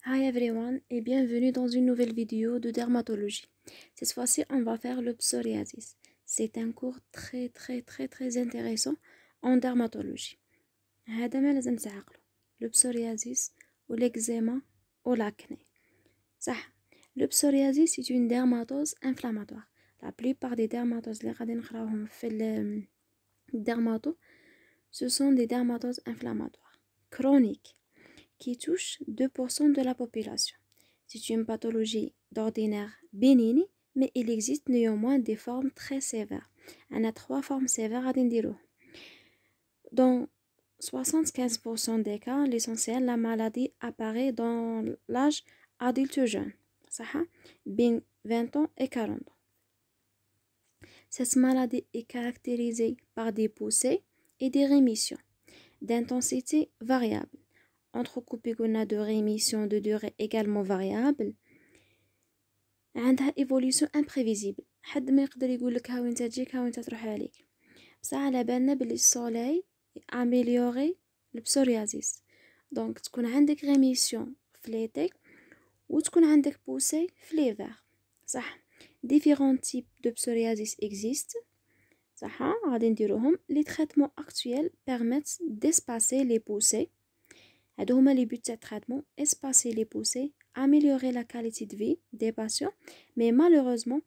Hi everyone et bienvenue dans une nouvelle vidéo de dermatologie. Cette fois-ci, on va faire le psoriasis. C'est un cours très intéressant en dermatologie. هذا ما لازم تعقله. Le psoriasis ou l'eczéma ou l'acné. صح. Le psoriasis c'est une dermatose inflammatoire. La plupart des dermatoses اللي غادي نقراوهم في الدرماتو ce sont des dermatoses inflammatoires chroniques qui touche 2% de la population. C'est une pathologie d'ordinaire bénigne, mais il existe néanmoins des formes très sévères. On a 3 formes sévères à dire. Dans 75% des cas, l'essentiel, la maladie apparaît dans l'âge adulte jeune, bien 20 ans et 40 ans. Cette maladie est caractérisée par des poussées et des rémissions d'intensité variable. Entrecoupé de rémission de durée également variable, عندها évolution imprévisible. حد ما يقدر يقول لك ها وين تجيك ها وين تروح عليك. بصح على بالنا بلي السوليل اميليوري البسوريازيس. دونك تكون عندك ريميسيون في ليتي وتكون عندك بوسي في ليفر. صح. différents types de psoriasis existent. صح غادي نديروهم. Les traitements actuels permettent d'espacer les poussées. هادو هما les buts de traitement: espacer les poussées, améliorer la qualité de vie des patients, mais malheureusement,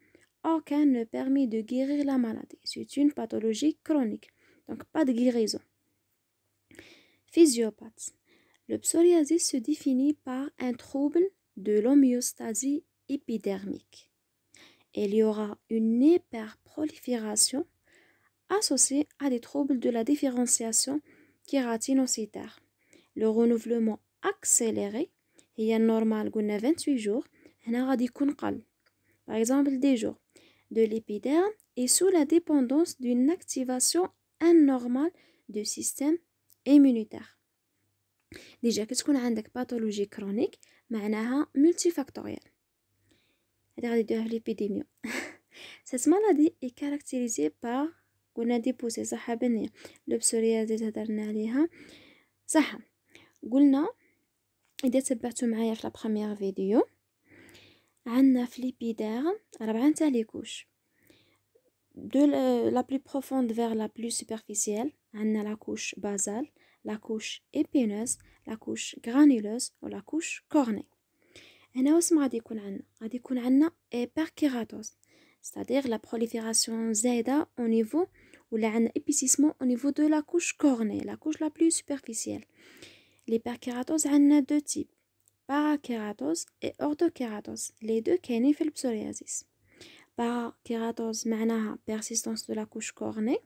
aucun ne permet de guérir la maladie. C'est une pathologie chronique, donc pas de guérison. Physiopathe. Le psoriasis se définit par un trouble de l'homéostasie épidermique. Il y aura une hyperprolifération associée à des troubles de la différenciation kératinocytaire. Le renouvellement accéléré هي normal قلنا 28 jours. هنا غادي يكون قل. Par exemple, des jours de l'épiderme et sous la dépendance d'une activation anormale du système immunitaire. Déjà كي تكون عندك pathologie chronique معناها multifactorielle. هذا غادي يديروه l'épidémie. Cette maladie est caractérisée par قلنا des poussées صح بنية. Le psoriasis هدرنا عليها صح. قلنا إذا تبعتوا معايا في la première فيديو عندنا في l'épidère 4 تاع لي كوش de la plus profonde vers la plus superficielle. عندنا la couche basale, la couche épineuse, la couche granuleuse ou la couche cornée. هنا واش غادي يكون عندنا؟ غادي يكون عندنا hyperkératose, c'est-à-dire la prolifération زايدة au niveau ولا عندنا épaississement au niveau de la couche cornée, la couche la plus superficielle. L'hyperkératose a deux types, parakératose et orthokératose. Les deux كاينين في البسوريازيس. Parakératose معناها persistance de la couche cornée.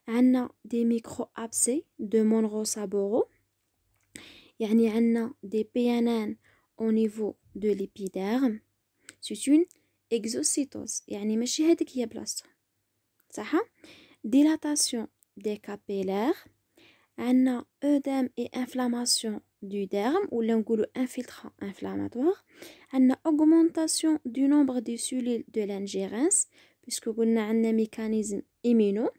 عندنا des micro-abcès de Monro-Saburo. يعني عندنا des PNN au niveau de l'épiderme. C'est une exocytose. يعني ماشي هذيك هي بلاصتها. صح؟ Dilatation des capillaires. عندنا œdème et inflammation du derme ou l'engoulo infiltrant inflammatoire. عندنا augmentation du nombre des cellules de l'ingérence puisque قلنا عندنا mécanisme immuno.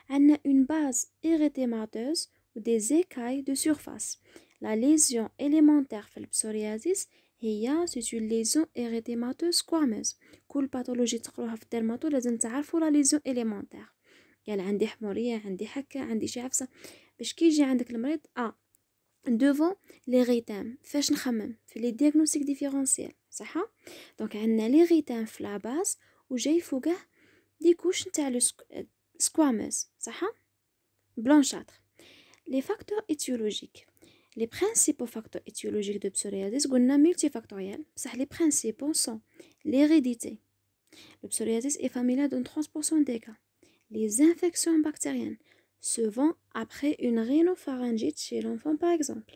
عندنا une base érythémateuse ou des écailles de surface. La lésion élémentaire في البسوريازيس هي c'est une lésion érythémateuse squameuse. كل باثولوجي تقروها في الدرماتو لازم تعرفوا la lésion élémentaire. قال عندي حمورية عندي حكة عندي شعفسة باش كي يجي عندك المريض devant l'érythème فاش نخمم في لي دياغنوستيك ديفيرونسيال صح. دونك عندنا l'érythème في لا باس وجاي فوقه دي كوش نتاع سكواموس صح بلانشاتر. les facteurs étiologiques. Les principaux facteurs étiologiques de psoriasis قلنا multifactoriels بصح les principaux sont l'hérédité. Le psoriasis est familial dans 30% des cas. Les infections bactériennes se vont après une rhinopharyngite chez l'enfant par exemple.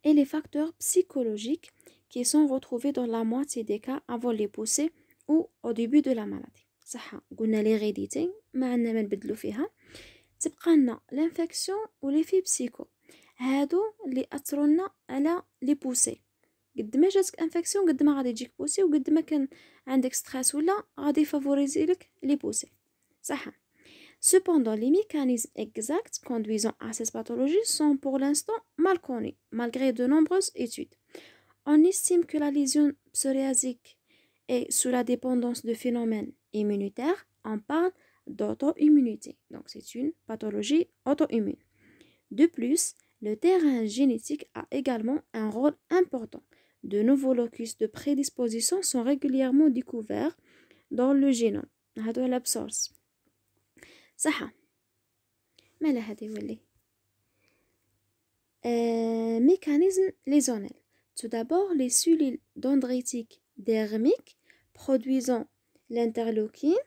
Et les facteurs psychologiques qui sont retrouvés dans la moitié des cas avant les poussées ou au début de la maladie. صح قلنا l'hérédité ما عندنا ما نبدلو فيها. تبقى لنا l'infection و les faits psycho. هادو اللي أثروا لنا على les poussées. قد ما جاتك انفكسيون قد ما غادي تجيك بوسي وقد ما كان عندك ستريس ولا غادي يفافوريزي لك لي بوسي صح. Cependant, les mécanismes exacts conduisant à cette pathologie sont pour l'instant mal connus, malgré de nombreuses études. On estime que la lésion psoriasique est sous la dépendance de phénomènes immunitaires. On parle d'auto-immunité, donc c'est une pathologie auto-immune. De plus, le terrain génétique a également un rôle important. De nouveaux locus de prédisposition sont régulièrement découverts dans le génome. هذا هو source. صح. ما لا هذه ولي. Mécanisme lésionnel. Tout d'abord, les cellules dendritiques dermiques produisant l'interleukine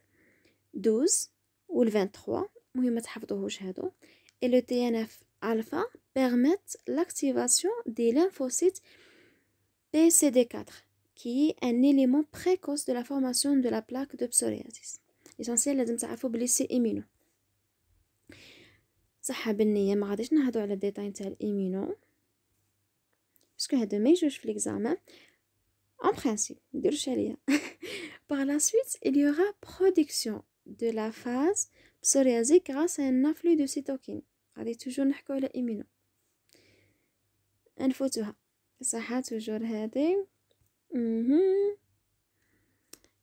12 ou le 23 مهم ما تحفظوهوش هادو et le TNF alpha permettent l'activation des lymphocytes PCD4 qui est un élément précoce de la formation de la plaque de psoriasis. L'essentiel لازم تعرفوا بلي سي إيمينو. صح بالنية ما غاديش نهضروا على الديتاي نتاع الإيمينو باسكو هادو ما يجوش في l'examen. En principe, نديروش عليا. Par la suite, il y aura production de la phase psoriasique grâce à un afflux de cytokines. غادي توجور نحكوا على إيمينو. نفوتوها. صح توجور هادي.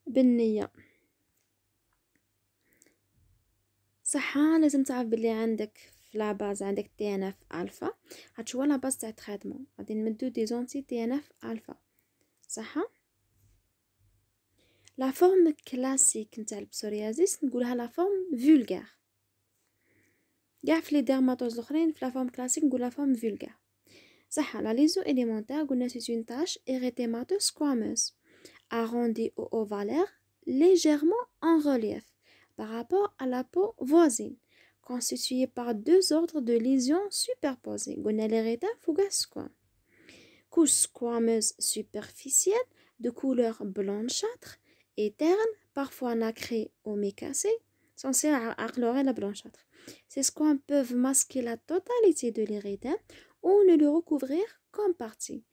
بالنية. صح لازم تعرف بلي عندك في لاباز عندك تي ان اف الفا هتشوف لاباز تاع تريتمون غادي نمدو دي زونتي تي ان اف الفا صح. لا فورم كلاسيك نتاع البسوريازيس نقولها لا فورم فولغار كاع في لي ديرماتوز الاخرين في لا فورم كلاسيك نقول لا فورم فولغار صح. لا ليزو اليمونتير قلنا سي اون تاش érythémateux squameuse arrondie ou ovalaire légèrement en relief par rapport à la peau voisine, constituée par deux ordres de lésions superposées. Couche squameuse superficielle de couleur blanchâtre et terne, parfois nacrée ou mécassée, censée accélérer la blanchâtre. Ces squames peuvent masquer la totalité de l'érythème ou ne le recouvrir qu'en partie,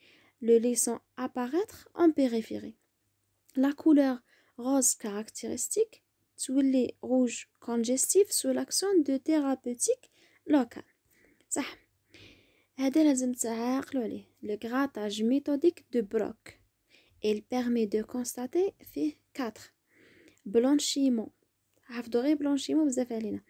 le laissant apparaître en périphérie. La couleur rose caractéristique تولي rouge congestif sous l'action de thérapeutique locale. صح. هذا لازم تعقلوا عليه. Le grattage méthodique de Brock. Il permet de constater فيه 4 blanchiment. حفظوا غير blanchiment بزاف علينا.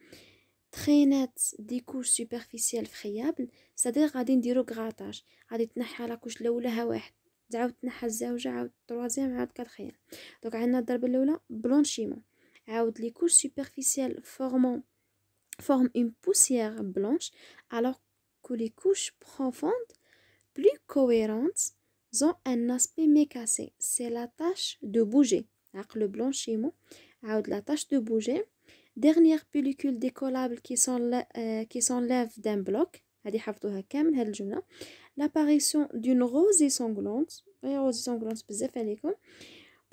Très net des couches superficielles friables, c'est-à-dire غادي نديرو grattage. غادي تنحى لا كوش الاولى واحد تعاود تنحى الزوجة عاود التروازيام عاود كاتخيام. دونك عندنا الضربة الاولى blanchiment. Les couches superficielles forment une poussière blanche alors que les couches profondes, plus cohérentes, ont un aspect mécassé. C'est la tâche de bouger. Alors, le blanchiment, la tâche de bouger. Dernière pellicule décollable qui s'enlève d'un bloc. L'apparition d'une rosée sanglante.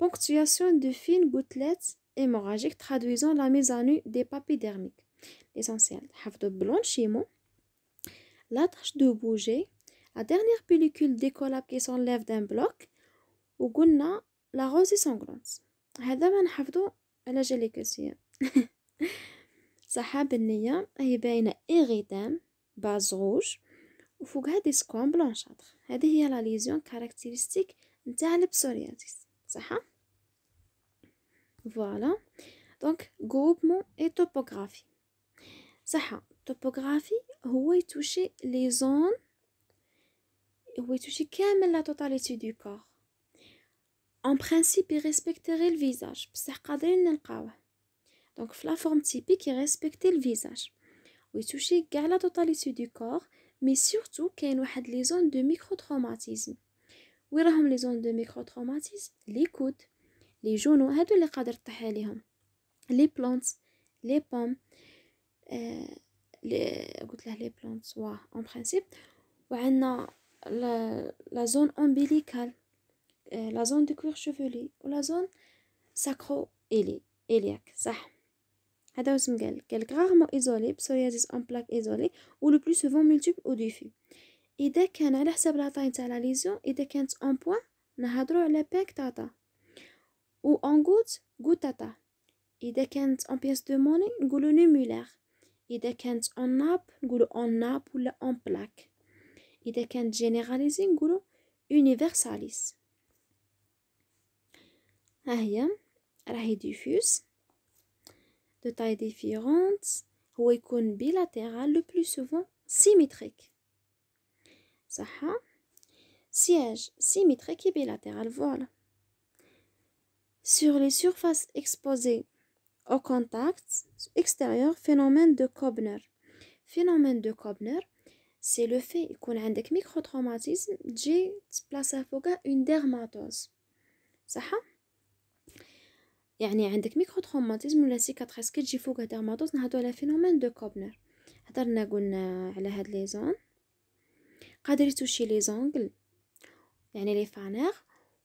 Ponctuation de fines gouttelettes hémorragiques traduisant la mise à nu des papilles dermiques. L'essentiel, le blanchiment, la tâche de bouger, la dernière pellicule décollable qui s'enlève d'un bloc, ou la rosée sanglante. هذا ما نحفظو على جالي كاسية. صح بالنية هي باينة إغيدام باز روج وفوقها دي سكوان بلانشاتر. هذه هي لا ليزيون كاركتيرستيك نتاع البسوريازيس صح. Voilà. Donc, groupement et topographie. صح. Topographie هو يتوشي les zones هو يتوشي كامل la totalité du corps. En principe, il respecterait le visage. بصح قادرين نلقاوه. Donc, في la forme typique, il respectait le visage. ويتوشي كاع la totalité du corps, mais surtout كاين واحد les zones de microtraumatisme. وين راهم les zones de microtraumatisme? Les coudes, les genoux, هادو اللي قادر تطيح عليهم. Les plantes, les pommes, قلت له les plantes, en principe. وعندنا la zone ombilicale, la zone du cuir chevelu, ou la zone sacro-iliaque, صح. هذا اسم قال rarement isolé, psoriasis en plaque isolée, ou le plus souvent multiple ou diffus. إذا كان على حسب لا طاي تاع لا ليزيون، إذا كانت en point نهضروا على بيك تاتا، ou en goutte gouttata. إذا كانت en pièce de monnaie نقولو numulaire. إذا كانت en nappe نقولو en nappe ولا en plaque. إذا كانت généralisée نقولو universalis. ها هي راهي diffuse de taille différente. هو يكون bilatéral le plus souvent symétrique. صح؟ siège symétrique et bilatéral, voilà. Sur les surfaces exposées au contact extérieur, phénomène de Koebner. Phénomène de Koebner, c'est le fait يكون عندك microtraumatisme تجي تبلاصا فوقها une dermatose. صح؟ يعني عندك ميكروتروماتيزم ولا سيكاتريس كتجي فوقها درماتوز نهضروا على فينومين دو كوبنر. قلنا على هاد لي زون قادر يتوشي لي زونغل يعني لي فانير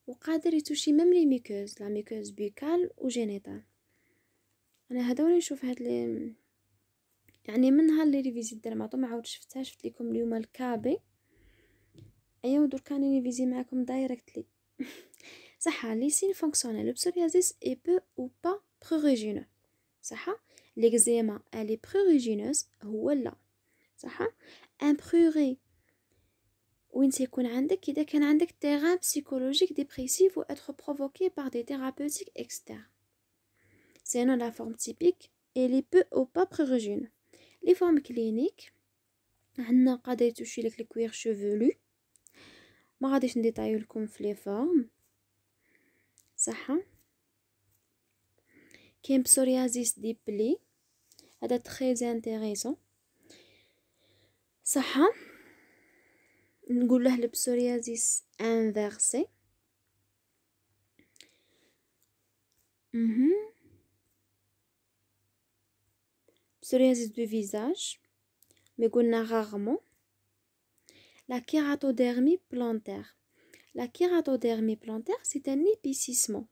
وقادر يتوشي ميم لي ميكوز لا ميكوز بوكال و جينيتال. انا هذا ولا نشوف هاد لي يعني من نهار لي ريفيزي درماتو ما عاودش شفتها. شفت لكم اليوم الكابي ايوا دركا راني ريفيزي معكم دايركتلي. صح لي سين فونكسيونيل le psoriasis est peu ou pas prurigineux. صح l'eczéma elle est prurigineuse هو لا. صح un prurit وين تيكون عندك إذا كان عندك terrain psychologique dépressif ou être provoqué par des thérapeutiques externes. Sinon la forme typique elle est peu ou pas prurigineux. Les formes cliniques عندنا قادر يتوشي لك الكوير chevelu ما غاديش نديطايو لكم في لي فورم. صح كاين psoriasis دي بلي هذا très intéressant. صح نقول له البسوريازيس انفيرسي. psoriasis du visage mais قلنا rarement. La kératodermie plantaire. La kératodermie plantaire c'est un épaississement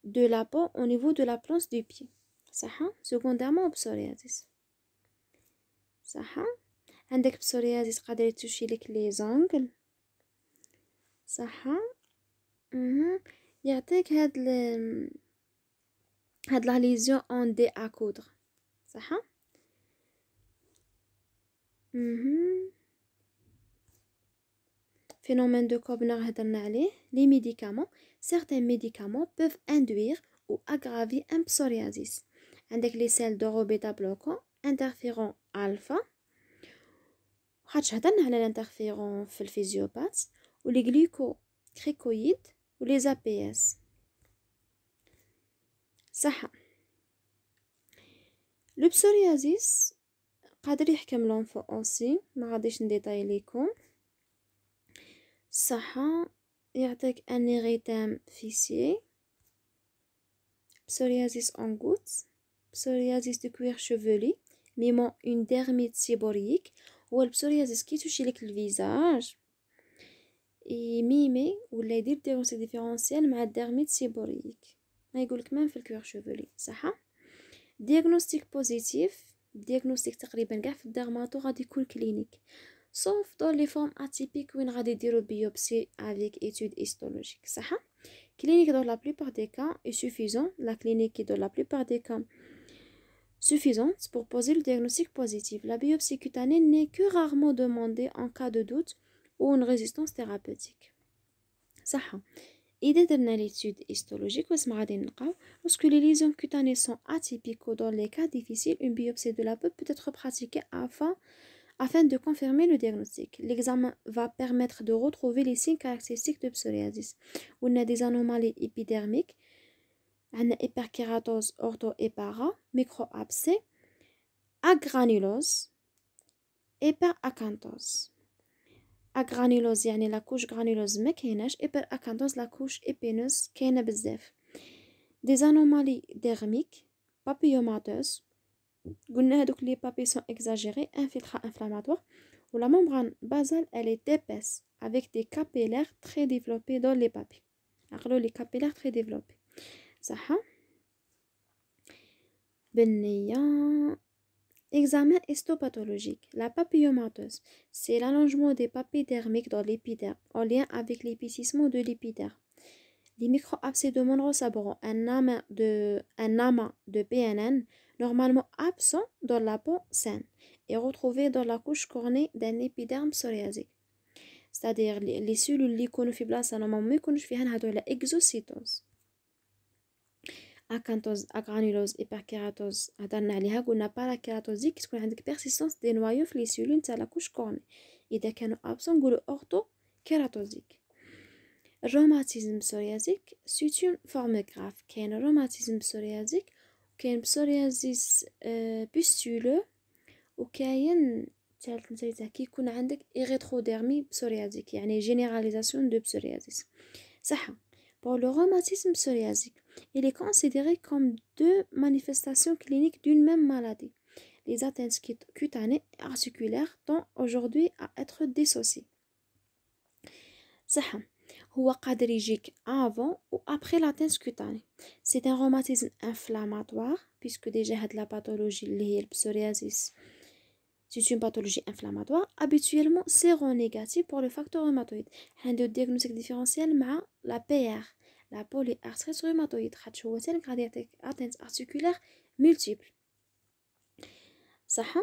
de la peau au niveau de la plante du pied. صح secondairement au psoriasis. صح عندك psoriasis قادر يتوشي لك لي زونغل. صح يعطيك هاد لا ليزيون اون دي اكودر. صح phénomène de Koebner هدرنا عليه. les médicaments certains médicaments peuvent induire ou aggraver un psoriasis. عندك les sels d'oro bêta bloquants interféron alpha خاطش هدرنا على الانترفيرون في الفيزيوبات ولي glucocorticoïdes ولي APS. صح لو psoriasis قادر يحكم لونفو اوسي ما غاديش نديطاي ليكم. صح يعطيك ان ايريتام فيسيي psoriasis en gouttes psoriasis de cuir chevelu ميمون une dermite séborrhéique. هو البسوريازيس كي توشي لك الفيزاج يميمي ولا يدير ديغنوستيك ديفيرونسيال مع الديرميت سيبوريك ما يقولك مام في الكوير شوفولي. صح ديغنوستيك بوزيتيف ديغنوستيك تقريبا كاع في الديرماتو غادي يكون كلينيك sauf dans les formes atypiques وين غادي يديروا بيوبسي avec étude histologique. صح clinique dans la plupart des cas est suffisant. La clinique est dans la plupart des cas suffisante pour poser le diagnostic positif. La biopsie cutanée n'est que rarement demandée en cas de doute ou une résistance thérapeutique. صح إذا درنا l'étude histologique واش ما غادي نلقاو lorsque les lésions cutanées sont atypiques ou dans les cas difficiles une biopsie de la peau peut être pratiquée afin de confirmer le diagnostic. L'examen va permettre de retrouver les signes caractéristiques de psoriasis. On a des anomalies épidermiques عندنا hyperkératose ortho-épara micro-abcès agranulose hyperacanthose. agranulose يعني لا كوش granuleuse ما كايناش hyperacanthose لا كوش épineuse كاينه بزاف. des anomalies dermiques papillomateuses قلنا هذوك لي papilles sont exagérés infiltrats inflammatoires ou la membrane basale elle est épaisse avec des capillaires très développés dans les papilles. عقلوا les capillaires très développés. صح بالنية. Examen histopathologique. La papillomatose, c'est l'allongement des papilles dermiques dans l'épiderme en lien avec l'épaississement de l'épiderme. Les microabsédomons sabront un amas de PNN normalement absent dans la peau saine et retrouvé dans la couche cornée d'un épiderme psoriasique. C'est-à-dire les cellules اللي يكونوا في بلاصة normalement ما يكونوش فيها هذول exocytose. Acantose, agranulose, hyperkératose هضرنا عليها قلنا باراكيراتوزي كي تكون عندك persistance des noyaux في les cellules تاع la couche cornée. إذا كانوا absent نقولوا orthokératosique. Rhumatisme psoriasique, c'est une forme grave. كاين rhumatisme psoriasique, كاين psoriasis pustuleux, وكاين ثالث نسيتها كي يكون عندك érythrodermie psoriasique يعني généralisation de psoriasis. صح. Pour le rhumatisme psoriasique, il est considéré comme deux manifestations cliniques d'une même maladie. Les atteintes cutanées et articulaires tendent aujourd'hui à être dissociées. صح. هو قادر يجيك avant ou après l'atteinte cutanée. C'est un rhumatisme inflammatoire puisque déjà هاد la pathologie اللي هي البسوريازيس c'est une pathologie inflammatoire habituellement séronégative pour le facteur rhumatoïde. عنده diagnostic différentiel مع la PR la polyarthrite rhumatoïde خاطش هو تاني غادي يعطيك atteinte articulaire multiple. صح.